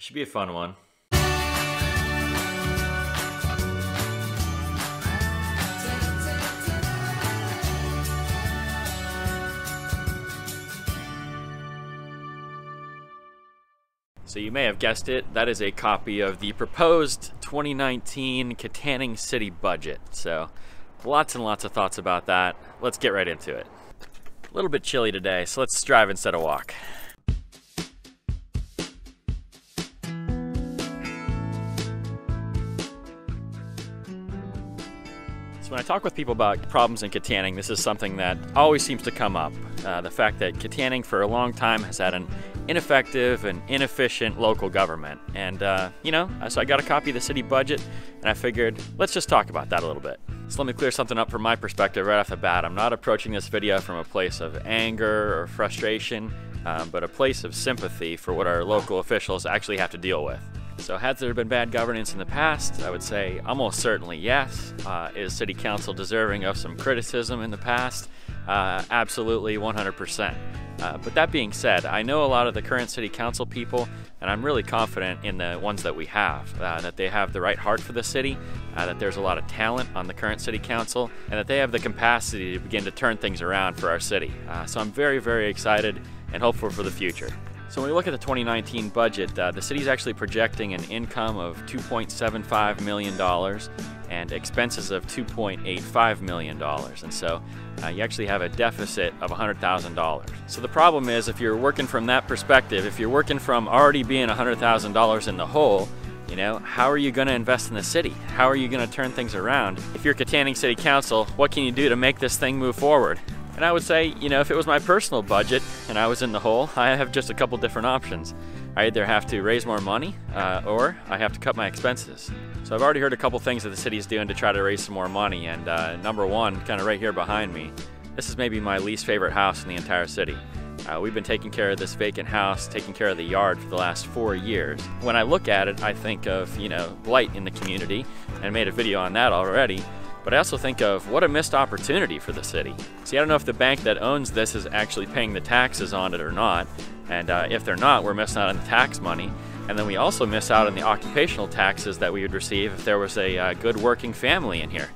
Should be a fun one. So you may have guessed it, that is a copy of the proposed 2019 Kittanning city budget. So lots and lots of thoughts about that. Let's get right into it. A little bit chilly today, so let's drive instead of walk. So when I talk with people about problems in Kittanning, this is something that always seems to come up. The fact that Kittanning for a long time has had an ineffective and inefficient local government. And so I got a copy of the city budget and I figured, let's just talk about that a little bit. So let me clear something up from my perspective right off the bat. I'm not approaching this video from a place of anger or frustration, but a place of sympathy for what our local officials actually have to deal with. So has there been bad governance in the past? I would say almost certainly yes. Is City Council deserving of some criticism in the past? Absolutely 100%. But that being said, I know a lot of the current City Council people, and I'm really confident in the ones that we have, that they have the right heart for the city, that there's a lot of talent on the current City Council, and that they have the capacity to begin to turn things around for our city. So I'm very, very excited and hopeful for the future. So when we look at the 2019 budget, the city's actually projecting an income of $2.75 million and expenses of $2.85 million. And so you actually have a deficit of $100,000. So the problem is, if you're working from that perspective, if you're working from already being $100,000 in the hole, how are you going to invest in the city? How are you going to turn things around? If you're Kittanning City Council, what can you do to make this thing move forward? And I would say, if it was my personal budget and I was in the hole, I have just a couple different options. I either have to raise more money or I have to cut my expenses. So I've already heard a couple things that the city is doing to try to raise some more money, and number one, kind of right here behind me, this is maybe my least favorite house in the entire city. We've been taking care of this vacant house, taking care of the yard for the last 4 years. When I look at it, I think of, blight in the community, and I made a video on that already. But I also think of what a missed opportunity for the city. See, I don't know if the bank that owns this is actually paying the taxes on it or not. And if they're not, we're missing out on the tax money. And then we also miss out on the occupational taxes that we would receive if there was a good working family in here.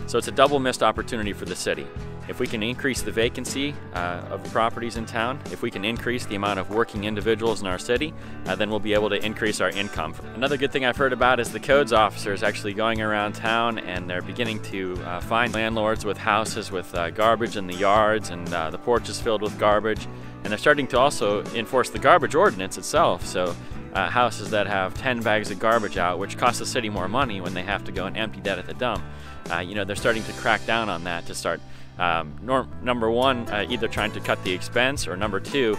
So it's a double missed opportunity for the city. If we can increase the vacancy of properties in town, if we can increase the amount of working individuals in our city, then we'll be able to increase our income. Another good thing I've heard about is the codes officers actually going around town, and they're beginning to find landlords with houses with garbage in the yards and the porches filled with garbage. And they're starting to also enforce the garbage ordinance itself. So houses that have 10 bags of garbage out, which costs the city more money when they have to go and empty that at the dump, they're starting to crack down on that to start number one, either trying to cut the expense, or number two,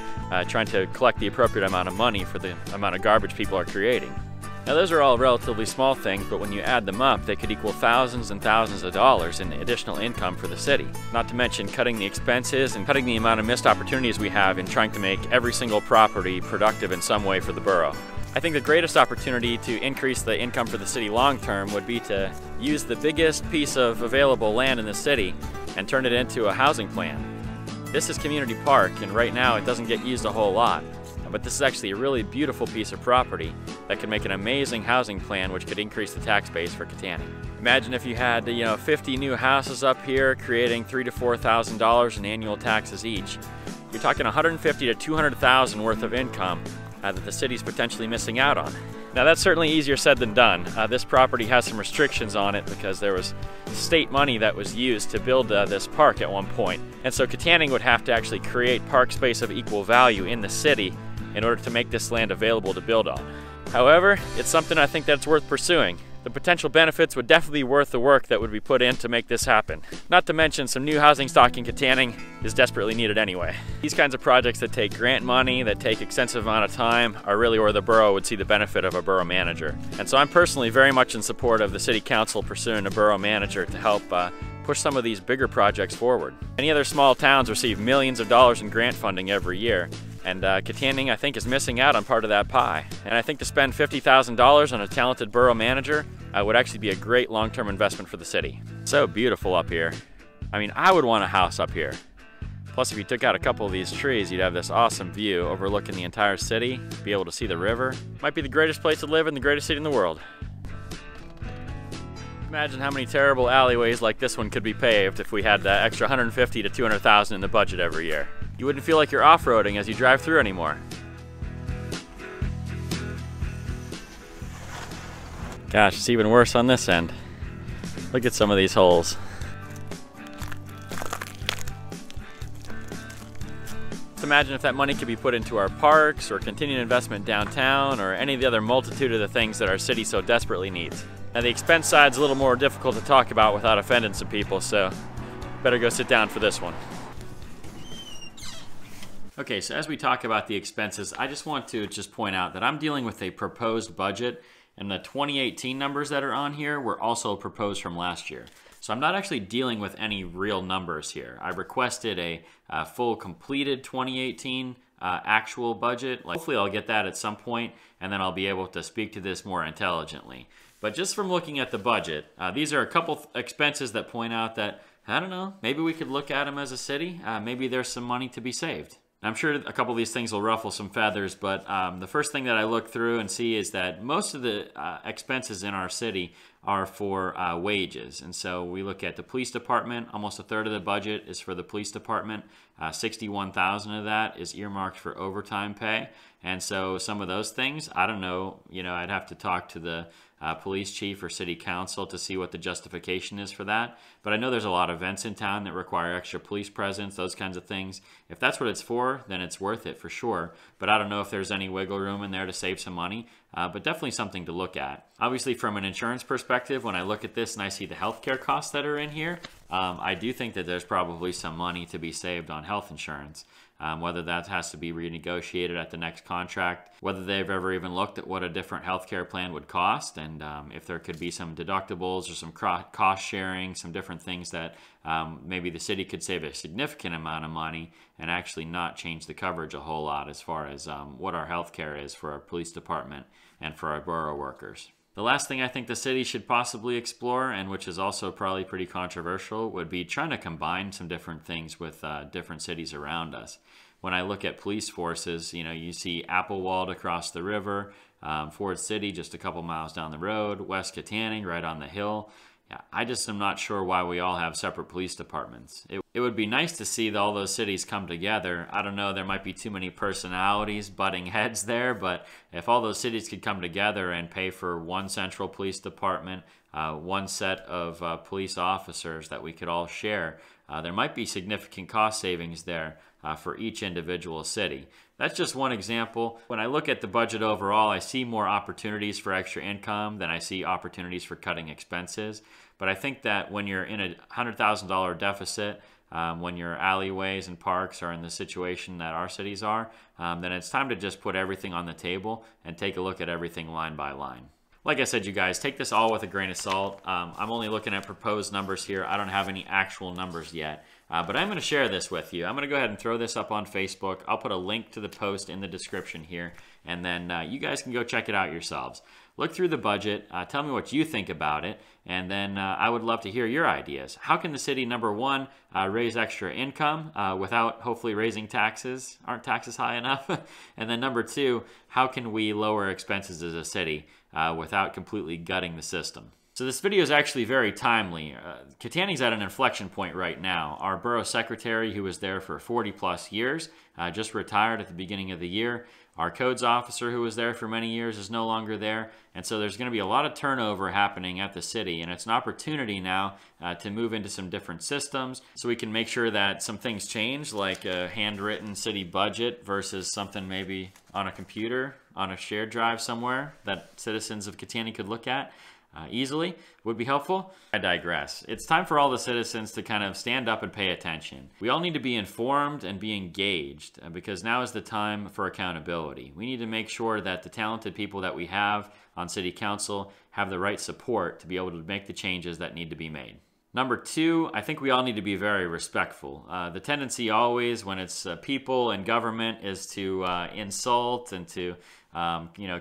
trying to collect the appropriate amount of money for the amount of garbage people are creating. Now those are all relatively small things, but when you add them up, they could equal thousands and thousands of dollars in additional income for the city. Not to mention cutting the expenses and cutting the amount of missed opportunities we have in trying to make every single property productive in some way for the borough. I think the greatest opportunity to increase the income for the city long term would be to use the biggest piece of available land in the city and turn it into a housing plan. This is Community Park, and right now it doesn't get used a whole lot, but this is actually a really beautiful piece of property that could make an amazing housing plan, which could increase the tax base for Kittanning. Imagine if you had 50 new houses up here creating $3,000 to $4,000 in annual taxes each. You're talking $150,000 to $200,000 worth of income that the city's potentially missing out on. Now that's certainly easier said than done. This property has some restrictions on it because there was state money that was used to build this park at one point. And so Kittanning would have to actually create park space of equal value in the city in order to make this land available to build on. However, it's something I think that's worth pursuing. The potential benefits would definitely be worth the work that would be put in to make this happen. Not to mention some new housing stock in Kittanning is desperately needed anyway. These kinds of projects that take grant money, that take extensive amount of time, are really where the borough would see the benefit of a borough manager. And so I'm personally very much in support of the City Council pursuing a borough manager to help push some of these bigger projects forward. Many other small towns receive millions of dollars in grant funding every year. And Kittanning, I think, is missing out on part of that pie. And I think to spend $50,000 on a talented borough manager would actually be a great long-term investment for the city. So beautiful up here. I mean, I would want a house up here. Plus, if you took out a couple of these trees, you'd have this awesome view overlooking the entire city, be able to see the river. Might be the greatest place to live in the greatest city in the world. Imagine how many terrible alleyways like this one could be paved if we had that extra $150,000 to $200,000 in the budget every year. You wouldn't feel like you're off-roading as you drive through anymore. Gosh, it's even worse on this end. Look at some of these holes. Imagine if that money could be put into our parks or continued investment downtown or any of the other multitude of the things that our city so desperately needs. Now the expense side's a little more difficult to talk about without offending some people, so better go sit down for this one. Okay, so as we talk about the expenses, I just want to point out that I'm dealing with a proposed budget, and the 2018 numbers that are on here were also proposed from last year. So I'm not actually dealing with any real numbers here. I requested a full completed 2018 actual budget. Hopefully I'll get that at some point, and then I'll be able to speak to this more intelligently. But just from looking at the budget, these are a couple expenses that point out that, I don't know, maybe we could look at them as a city. Maybe there's some money to be saved. I'm sure a couple of these things will ruffle some feathers, but the first thing that I look through and see is that most of the expenses in our city are for wages. And so we look at the police department, almost a third of the budget is for the police department. 61,000 of that is earmarked for overtime pay. And so some of those things, I don't know, I'd have to talk to the police chief or city council to see what the justification is for that. But I know there's a lot of events in town that require extra police presence, those kinds of things. If that's what it's for, then it's worth it for sure. But I don't know if there's any wiggle room in there to save some money, but definitely something to look at. Obviously, from an insurance perspective, when I look at this and I see the healthcare costs that are in here, I do think that there's probably some money to be saved on health insurance. Whether that has to be renegotiated at the next contract, whether they've ever even looked at what a different healthcare plan would cost, and if there could be some deductibles or some cost sharing, some different things that maybe the city could save a significant amount of money and actually not change the coverage a whole lot as far as what our healthcare is for our police department and for our borough workers. The last thing I think the city should possibly explore, and which is also probably pretty controversial, would be trying to combine some different things with different cities around us. When I look at police forces, you see Applewald across the river, Ford City just a couple miles down the road, West Kittanning right on the hill. I just am not sure why we all have separate police departments. It would be nice to see all those cities come together. I don't know, there might be too many personalities butting heads there, but if all those cities could come together and pay for one central police department, one set of police officers that we could all share, there might be significant cost savings there for each individual city. That's just one example. When I look at the budget overall, I see more opportunities for extra income than I see opportunities for cutting expenses. But I think that when you're in a $100,000 deficit, when your alleyways and parks are in the situation that our cities are, then it's time to just put everything on the table and take a look at everything line by line. Like I said, you guys, take this all with a grain of salt. I'm only looking at proposed numbers here. I don't have any actual numbers yet. But I'm going to share this with you. I'm going to go ahead and throw this up on Facebook. I'll put a link to the post in the description here, and then you guys can go check it out yourselves. Look through the budget, tell me what you think about it, and then I would love to hear your ideas. How can the city, number one, raise extra income without hopefully raising taxes? Aren't taxes high enough? And then number two, how can we lower expenses as a city without completely gutting the system? So this video is actually very timely. Kittanning's at an inflection point right now. Our borough secretary, who was there for 40 plus years, just retired at the beginning of the year. Our codes officer, who was there for many years, is no longer there. And so there's going to be a lot of turnover happening at the city. And it's an opportunity now to move into some different systems so we can make sure that some things change, like a handwritten city budget versus something maybe on a computer, on a shared drive somewhere that citizens of Kittanning could look at. Easily would be helpful. I digress. It's time for all the citizens to kind of stand up and pay attention. We all need to be informed and be engaged because now is the time for accountability. We need to make sure that the talented people that we have on City Council have the right support to be able to make the changes that need to be made. Number two, I think we all need to be very respectful. The tendency always, when it's people and government, is to insult and to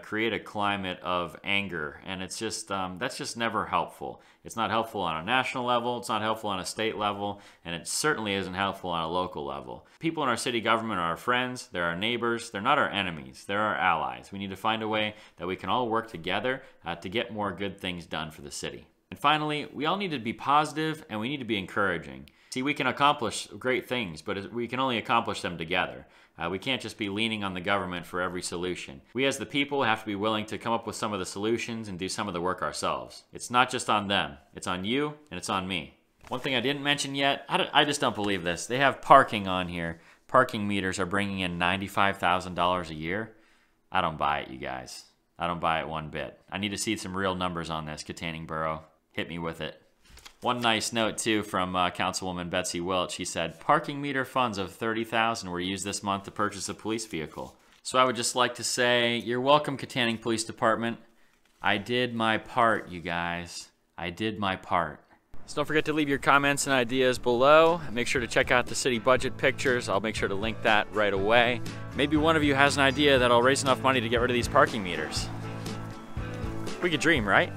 create a climate of anger, and it's just that's just never helpful. It's not helpful on a national level, it's not helpful on a state level, and it certainly isn't helpful on a local level. People in our city government are our friends, they're our neighbors, they're not our enemies, they're our allies. We need to find a way that we can all work together to get more good things done for the city. And finally, we all need to be positive and we need to be encouraging. See, we can accomplish great things, but we can only accomplish them together. We can't just be leaning on the government for every solution. We as the people have to be willing to come up with some of the solutions and do some of the work ourselves. It's not just on them, it's on you and it's on me. One thing I didn't mention yet, I just don't believe this. They have parking on here. Parking meters are bringing in $95,000 a year. I don't buy it, you guys. I don't buy it one bit. I need to see some real numbers on this, Kittanning Borough. Hit me with it. One nice note too from Councilwoman Betsy Welch. She said, parking meter funds of $30,000 were used this month to purchase a police vehicle. So I would just like to say, you're welcome, Kittanning Police Department. I did my part, you guys. I did my part. So don't forget to leave your comments and ideas below. Make sure to check out the city budget pictures. I'll make sure to link that right away. Maybe one of you has an idea that'll raise enough money to get rid of these parking meters. We could dream, right?